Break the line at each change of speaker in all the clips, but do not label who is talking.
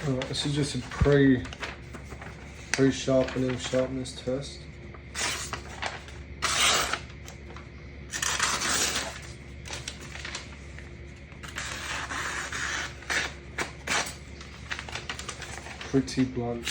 Alright, this is just a pre-sharpening sharpness test. Pretty blunt.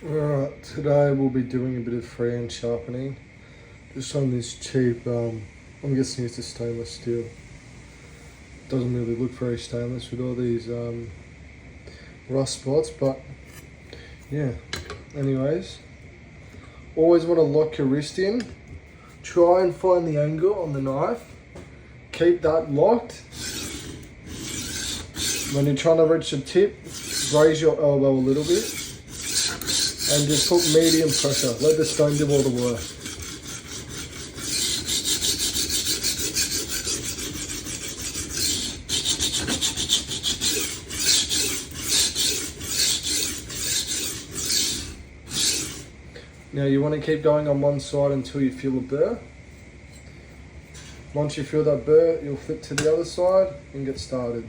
Alright, today we'll be doing a bit of freehand sharpening. Just on this cheap, I'm guessing it's a stainless steel. Doesn't really look very stainless with all these rust spots, but yeah. Anyways, always want to lock your wrist in. Try and find the angle on the knife. Keep that locked. When you're trying to reach the tip, raise your elbow a little bit and just put medium pressure. Let the stone do all the work. Now you want to keep going on one side until you feel a burr. Once you feel that burr, you'll flip to the other side and get started.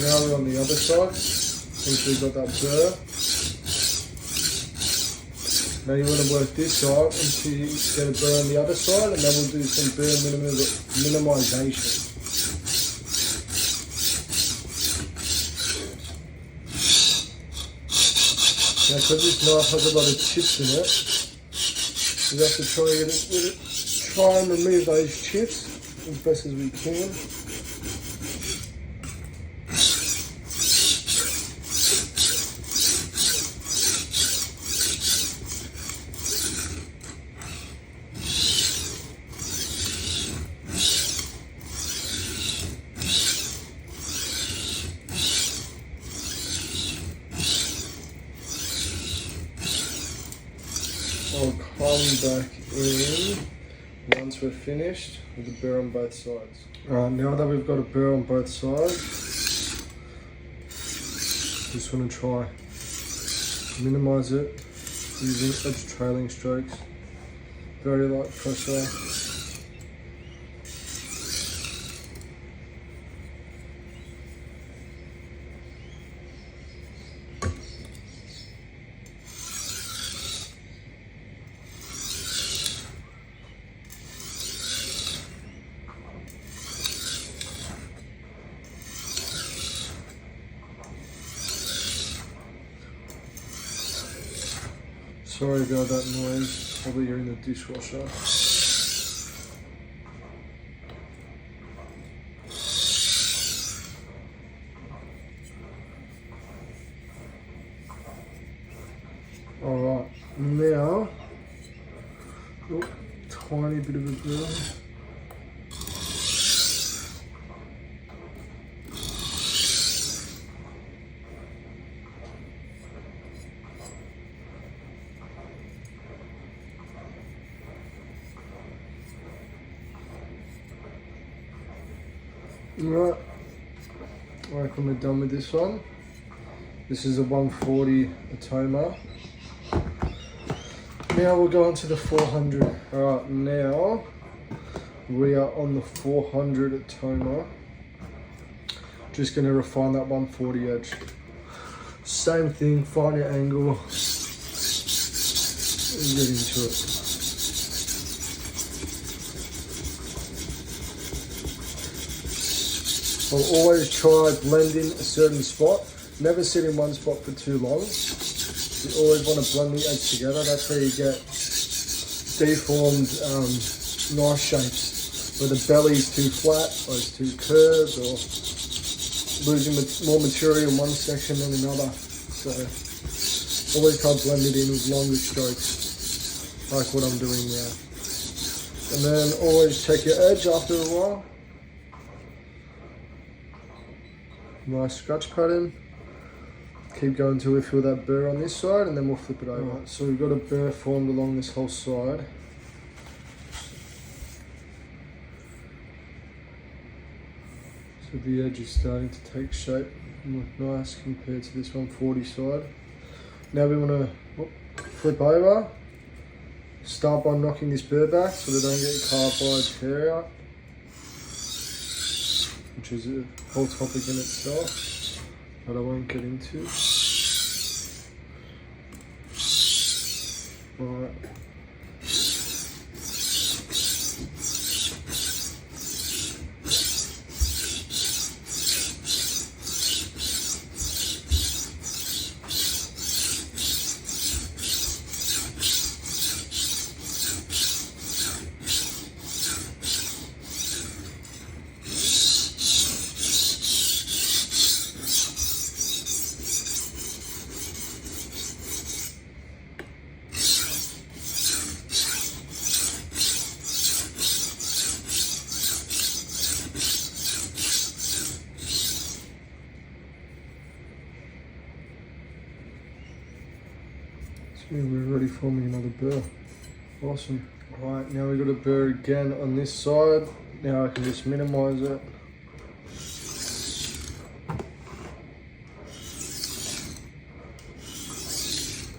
Now we're on the other side, since we've got that burr. Now you want to work this side until you get a burr on the other side, and then we'll do some burr minimization. Now because this knife has a lot of chips in it, we have to try and remove those chips as best as we can. I'll come back in once we're finished with the burr on both sides. Alright, now that we've got a burr on both sides, just want to try minimize it using edge trailing strokes, very light pressure. Sorry about that noise, probably you're in the dishwasher. Alright, now, tiny bit of a burn. Right, I reckon we're done with this one. This is a 140 Atoma. Now we'll go on to the 400. Alright, now we are on the 400 Atoma. Just going to refine that 140 edge. Same thing, find your angle and get into it. I'll always try blending a certain spot. Never sit in one spot for too long. You always want to blend the edge together. That's how you get deformed knife shapes, where the belly's too flat, or it's too curved, or losing more material in one section than another. So always try to blend it in with longer strokes, like what I'm doing now. And then always check your edge after a while. Nice scratch pattern. Keep going until we feel that burr on this side, and then we'll flip it over. Right, so we've got a burr formed along this whole side. So the edge is starting to take shape and look nice compared to this 140 side. Now we want to flip over. Start by knocking this burr back so they don't get carved by a tear out. which is a whole topic in itself that I won't get into. Alright. We're already forming another burr. Awesome. Alright, now we've got a burr again on this side. Now I can just minimize it.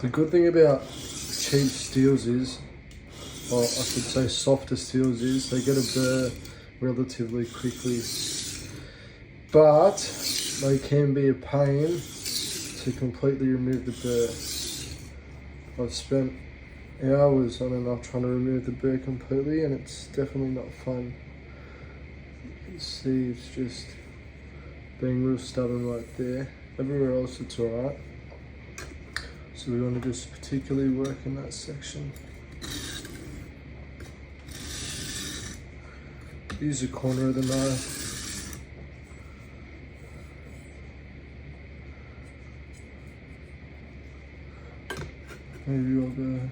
The good thing about cheap steels is, well, I should say softer steels is, they get a burr relatively quickly. But they can be a pain to completely remove the burr. I've spent hours on and off trying to remove the burr completely, and it's definitely not fun. You can see it's just being real stubborn right there. Everywhere else it's alright. So we want to just particularly work in that section. Use the corner of the knife. Maybe I'll go.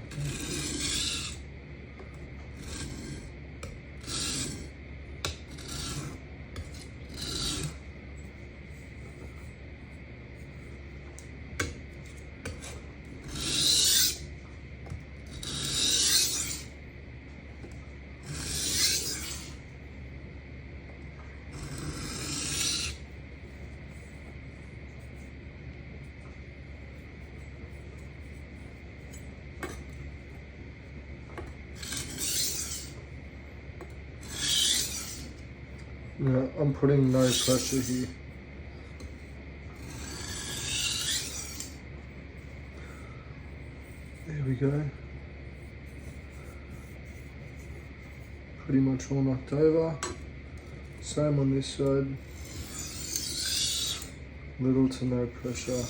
No, I'm putting no pressure here. There we go. Pretty much all knocked over. Same on this side. Little to no pressure.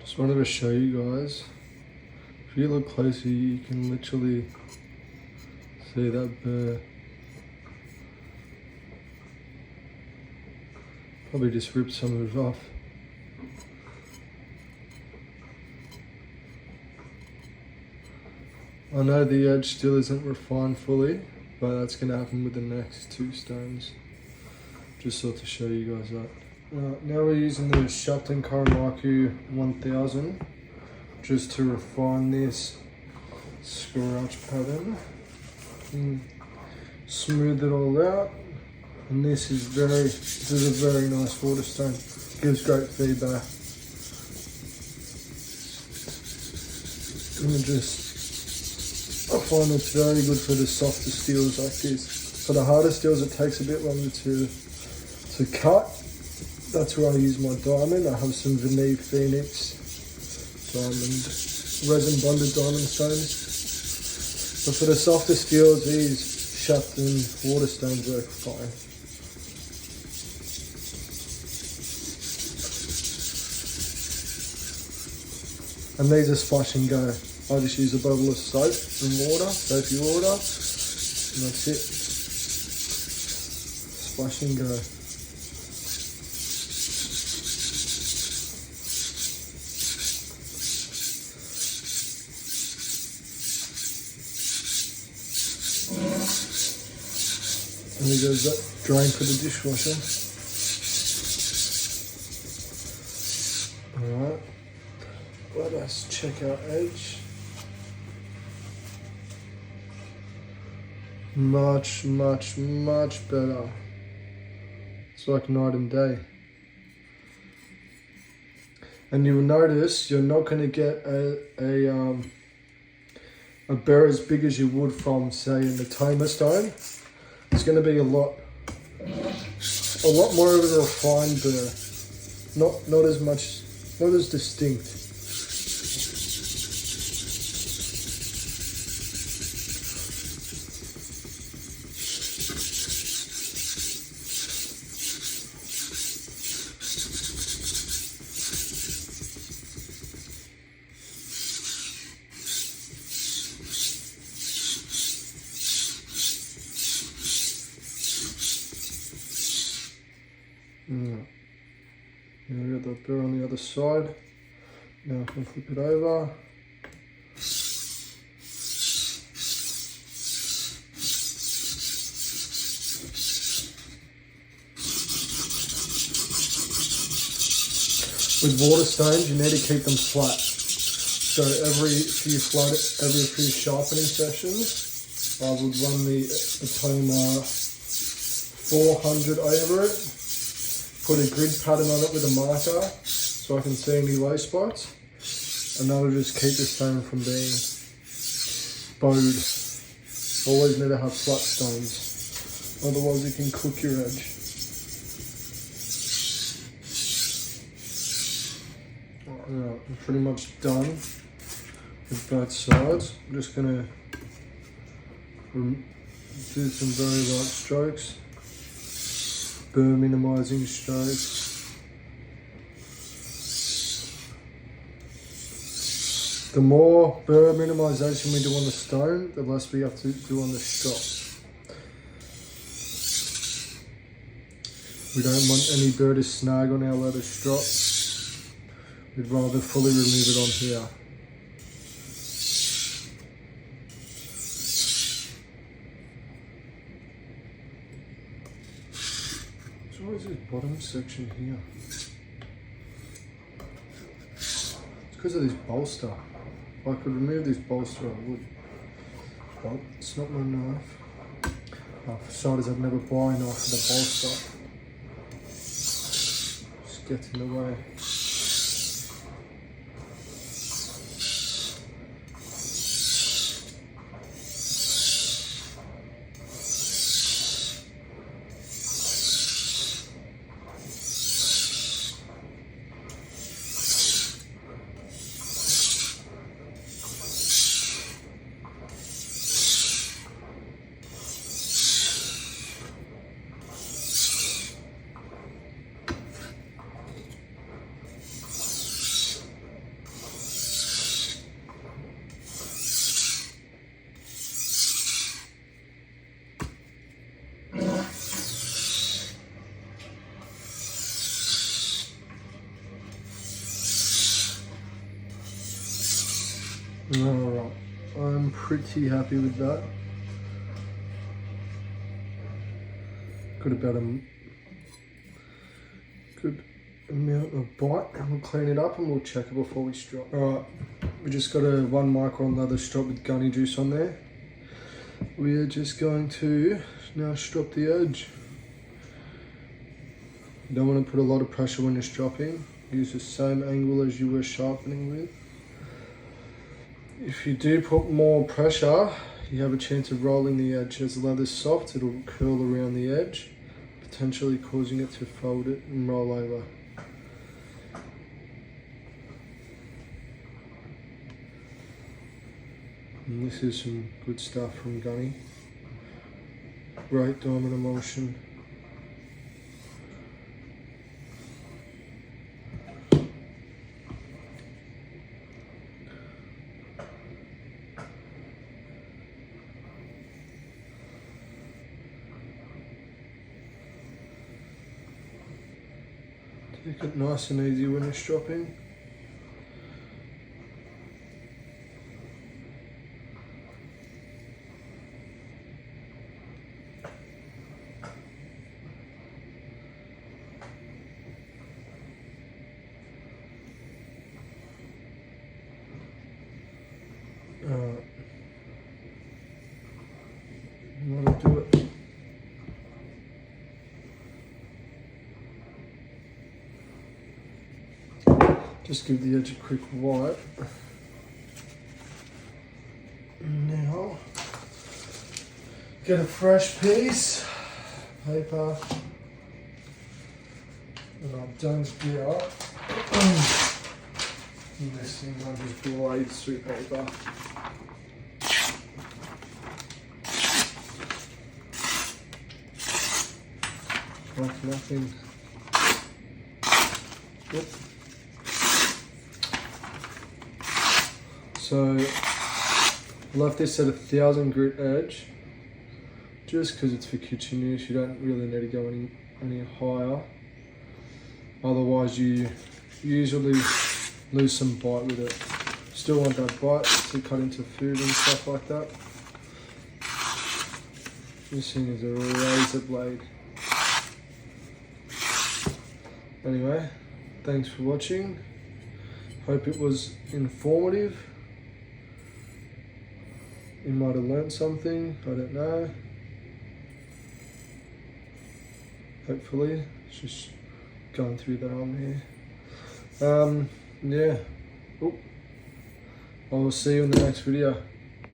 Just wanted to show you guys. If you look closer, you can literally see that burr. Probably just ripped some of it off. I know the edge still isn't refined fully, but that's going to happen with the next two stones. Just thought to show you guys that. Now we're using the Shapton Kuromaku 1000 just to refine this scratch pattern and smooth it all out. And this is a very nice water stone. Gives great feedback. I find it's very good for the softer steels like this. For the harder steels, it takes a bit longer to cut. That's where I use my diamond. I have some Veneer Phoenix diamond, resin bonded diamond stones. But for the softer steels, these Shapton water stones work fine. And these are splash and go. I just use a bottle of soap and water, soapy water, and that's it. Splash and go. And there goes that drain for the dishwasher. Alright, let us check our edge. Much, much, much better. It's like night and day. And you will notice you're not going to get a burr as big as you would from, say, an Atoma stone. It's going to be a lot more of a refined burr. Not as much, not as distinct. Now we got that burr on the other side. Now I can flip it over. With water stones, you need to keep them flat. So every few sharpening sessions, I would run the Atoma 400 over it. Put a grid pattern on it with a marker so I can see any low spots, and that'll just keep the stone from being bowed. Always need to have flat stones, otherwise you can cook your edge. Alright, I'm pretty much done with both sides. I'm just going to do some very light strokes. Burr minimizing strokes. The more burr minimization we do on the stone, the less we have to do on the strop. We don't want any burr to snag on our leather strop. We'd rather fully remove it on here. What is this bottom section here? It's because of this bolster. If I could remove this bolster, I would. But it's not my knife. For starters, I'd never buy a knife with a bolster. Just gets in the way. Alright, I'm pretty happy with that. Got about a good amount of bite, and we'll clean it up and we'll check it before we strop. Alright, we just got a 1 micron leather strop with gunny juice on there. We are just going to now strop the edge. You don't want to put a lot of pressure when you're stropping. Use the same angle as you were sharpening with. If you do put more pressure, you have a chance of rolling the edge. As the leather's soft, it'll curl around the edge, potentially causing it to fold it and roll over. And this is some good stuff from Gunny. Great diamond emulsion. Take it nice and easy when you're stropping. Just give the edge a quick wipe. Now, get a fresh piece of paper, and I've done here. This thing might be blades through paper. Like nothing. Yep. So I left this at 1,000 grit edge, just because it's for kitchen use. You don't really need to go any higher. Otherwise, you usually lose some bite with it. Still want that bite to cut into food and stuff like that. This thing is a razor blade. Anyway, thanks for watching. Hope it was informative. You might have learnt something, I don't know. Hopefully, it's just going through the arm here. Yeah. I will see you in the next video.